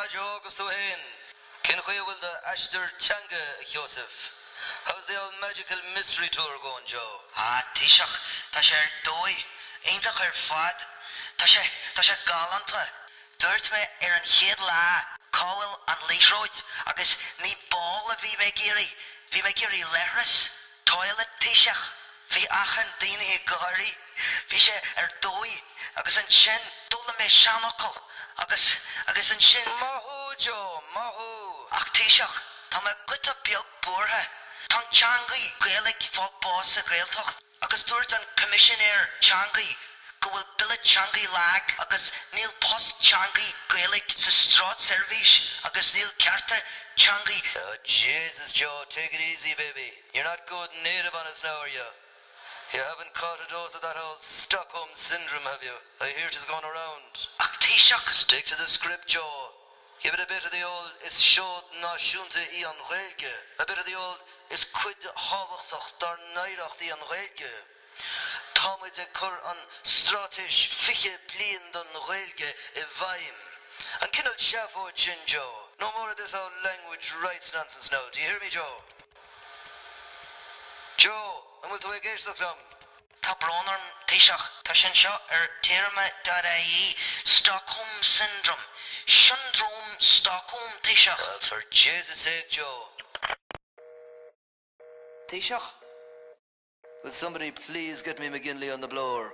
Joe Gustuhin. Ken will the Ashter Changa Joseph. How's the old magical mystery tour going, Joe? Tishach, Tasher Doi, ain't a her fad. Tasher Galanta. Dirt me an head la, Cowell and Leishroids, agus ni ball of Vimegiri Leris, toilet Tishach, Vi Achan Dini Gari, Visha Doi, agus an Shin, Dolame Shanokal, agus an Shin. Mahu, Joe, Mahu. Ach Tishach, Tama Gutta Bill Borha. Tan Changi Gaelic fought boss a Gaeltocht, agus dúirt an commissioner Changi, go will billet Changi lag, agus Neil Post Changi Gaelic sa Strad Service, agus Neil Carta Changi. Oh, Jesus, Joe, take it easy, baby. You're not good native on us now, are you? You haven't caught a dose of that old Stockholm syndrome, have you? I hear it is going around. Ach, Taoiseach. Stick to the script, Joe. Give it a bit of the old is showed na shunta I an Gaelge. A bit of the old is quid hawachtach dar nairach I an Gaelge. Tomid a cur an stratish fiche blian dan Gaelge I vaim. And kinnel shafo chin, Joe. No more of this old language rights nonsense now. Do you hear me, Joe? Joe, I'm with the way gauge the clum. Tá brónarm Taoiseach, tá sin seo terma.ie Stockholm Syndrome. Syndrome Stockholm Taoiseach. For Jesus' sake, Joe. Taoiseach. Will somebody please get me McGinley on the blower?